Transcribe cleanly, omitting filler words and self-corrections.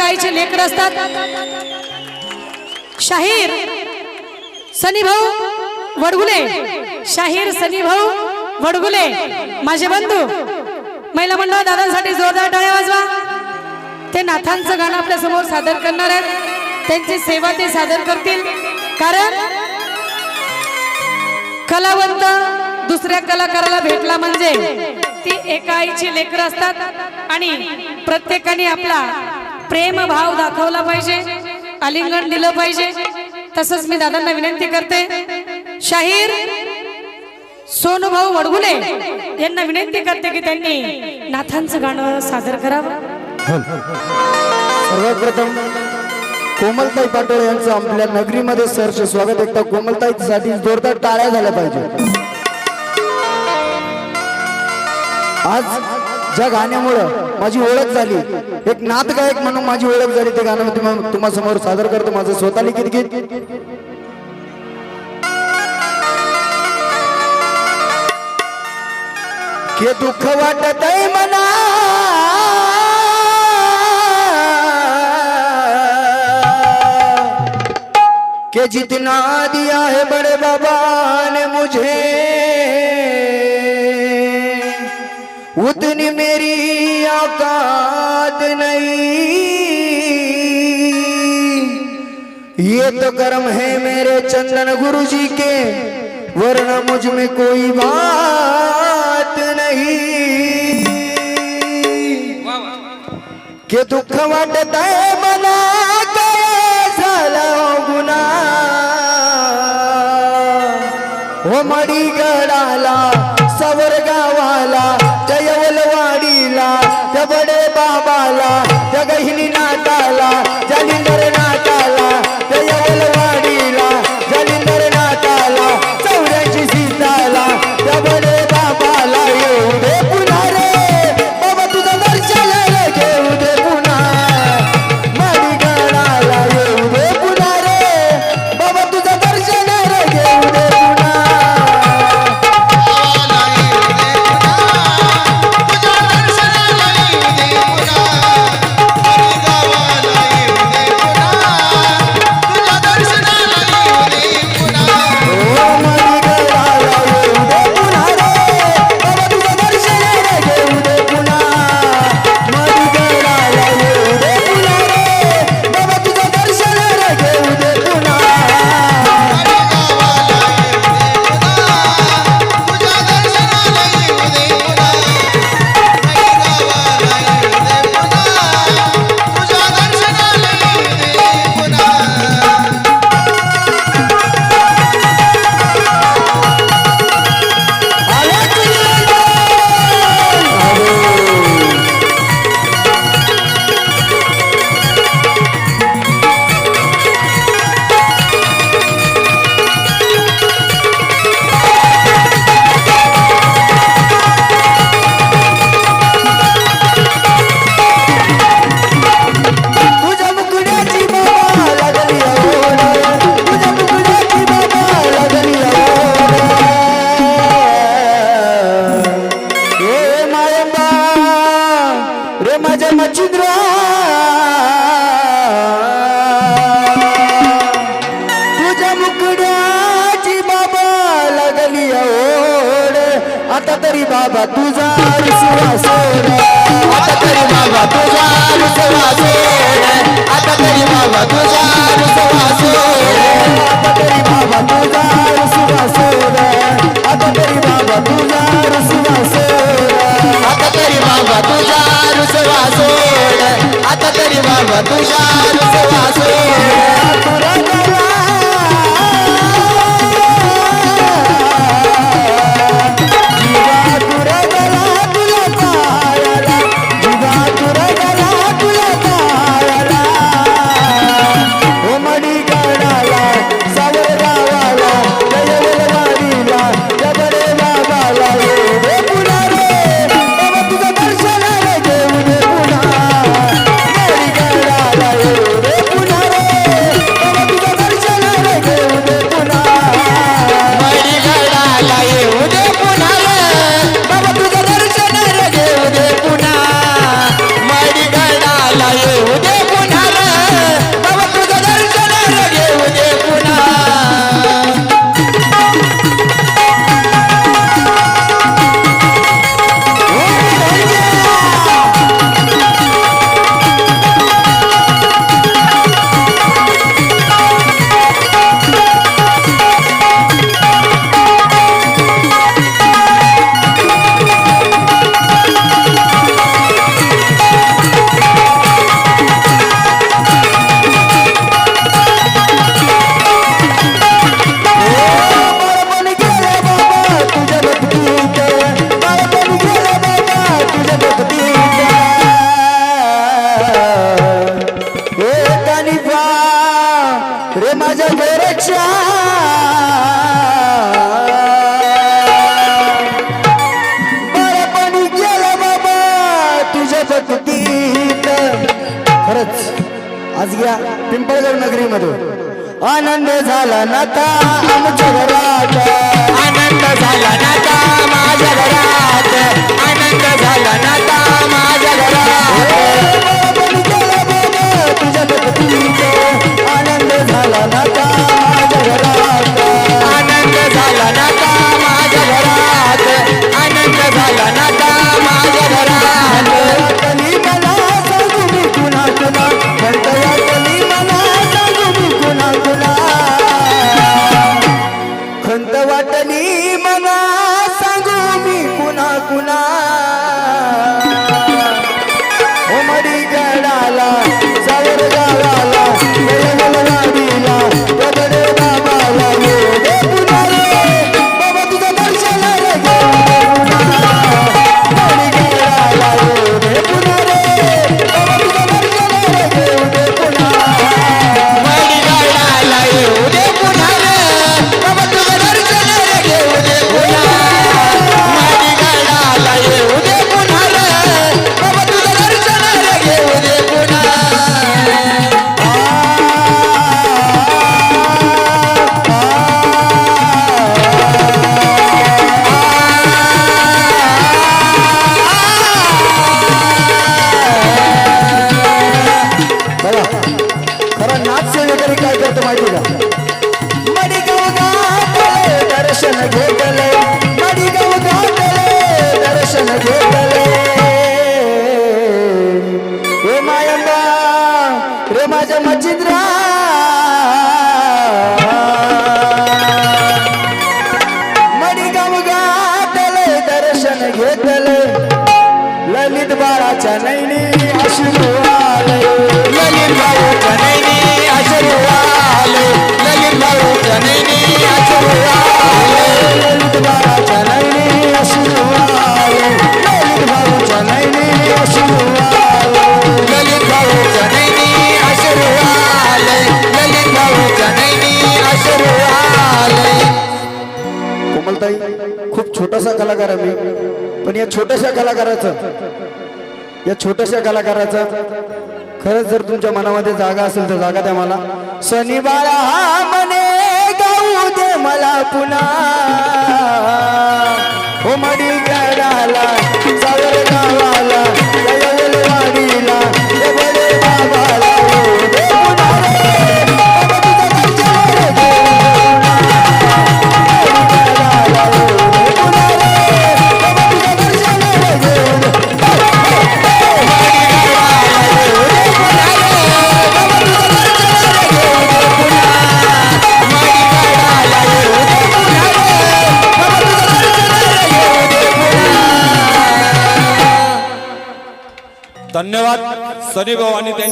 एक आईचे लेकर असतात। शाहीर सनी भाऊ वडगुले, शाहीर सनी भाऊ वडगुले माझे बंधू। महिला मंडळ दादांसाठी जोरदार टाळ्या वाजवा। ते नाथांचं गाणं आपल्या समोर सादर करणार आहेत। त्यांची सेवा ते सादर करतील, कारण कलावंत दुसऱ्या कलाकाराला भेटला म्हणजे ती एका आईची लेकरं असतात आणि प्रत्येकाने आपला प्रेम भाव दाखवला पाहिजे, आलिंगन दिलं पाहिजे। तसंच मी दादांना विनंती करते, शाहीर सोनूभाऊ वडगुले यांना विनंती करते की त्यांनी नाथांचं गाणं सादर करावं। सर्वप्रथम कोमलताई पाटोळे यांचं आपल्या नगरीमध्ये सहर्ष स्वागत। एकदा कोमलताईसाठी जोरदार टाळ्या झाल्या पाहिजे। आज ज्या गाण्यामुळं माझी ओळख झाली, एक नाथ गायक म्हणून माझी ओळख झाली, ते गाणं तुम्हा समोर सादर करतो। माझं स्वतः लिखित गीत। के दुःख वाटतंय मना के जितना दिया है बड़े बाबा ने मुझे, उतनी मेरी औकात नहीं। ये तो कर्म है मेरे चंदन गुरु जी के, वरना मुझ में कोई बात नहीं। के दुःख वाटतंय मला काय झालं गुन्हा, हो मडी गडाला सवर गावाला त्या येवलवाडीला त्या बडे बाबाला त्या गहिनी नाटाला जालिंदर नाटाला त्या येवलवाडीला जालिंदर नाटाला चौऱ्याची सीताला त्या बडे बाबाला येऊ दे पुन्हा रे बाबा तुझं दर्शन घेऊ दे पुन्हा, मडी गडाला येऊ दे पुन्हा रे बाबा तुझं दर्शन घेऊ दे पुन्हा। आता तरी बाबा तुझा रुसवा सोड, आता तरी बाबा तुझा रुसवा सोड, आता तरी बाबा तुझा रुसवा सोड, आता तरी बाबा तुझा रुसवा सोड, आता तरी बाबा तुझा रुसवा सोड, आता तरी बाबा तुझा रुसवा सोड, आता तरी बाबा तुझा रुसवा सोड। हे माझ्या गोरक्षा बाळपणी गेला बाबा तुझ्या भक्तीत खरंच आज घ्या पिंपळगाव नगरीमध्ये आनंद झाला नाता आमच्या घरात आनंद झाला नाता माझ्या घरात आनंद झाला नाता माझ्या घरात तुझ्या भक्तीत आनंद झाला नाता माझ्या घरात आनंद झाला नाता माझ्या घरात आनंद झाला नाता माझ्या घरात मला सांगू मी कुणा कुणा खंत वाटली मला सांगू मी कुणा कुणा उमडी गडाला सावर गावाला वाडीला गगडे बाबाला ये पुन्हा रे बाबा तुझं दर्शन रे उमडी गडाला ये पुन्हा रे बाबा तुझं दर्शन रे पुन्हा उमडी गडाला ये पुन्हा रे बाबा तुझं दर्शन रे पुन्हा उमडी गडाला ये पुन्हा रे बाबा तुझं दर्शन रे पुन्हा बघा खरा नाच सेवेकरी काय करतो माहिती का मडीगाव गाठले दर्शन घेतले मडीगाव गाठले दर्शन घेतले हे मायंबा रे माझ्या मचिंद्रा मडीगाव गाठले दर्शन घेतले ललित बाळाच्या नैनी अश्रू आले ललित भाऊच्या नैनी अश्रू आले ललित भाऊच्या नैनी अश्रू आले ललित बाळाच्या नैनी अश्रू आले ललित भाऊच्या नैनी अश्रू आले ललित भाऊच्या नैनी अश्रू आले ललित भाऊच्या नैनी अश्रू आले कोमलताई खूप छोटासा कलाकार आहे मी पण या छोट्याशा कलाकाराचं खरंच जर तुमच्या मनामध्ये जागा असेल तर जागा द्या मला सनी बाळा म्हणे गाऊ दे मला पुन्हा हो मडी गडाला सावर गावाला वाडीला बडे बाबाला दे पुन्हा रे बाबा तुझं दर्शन रे धन्यवाद सनी भाऊ आणि त्यांच्या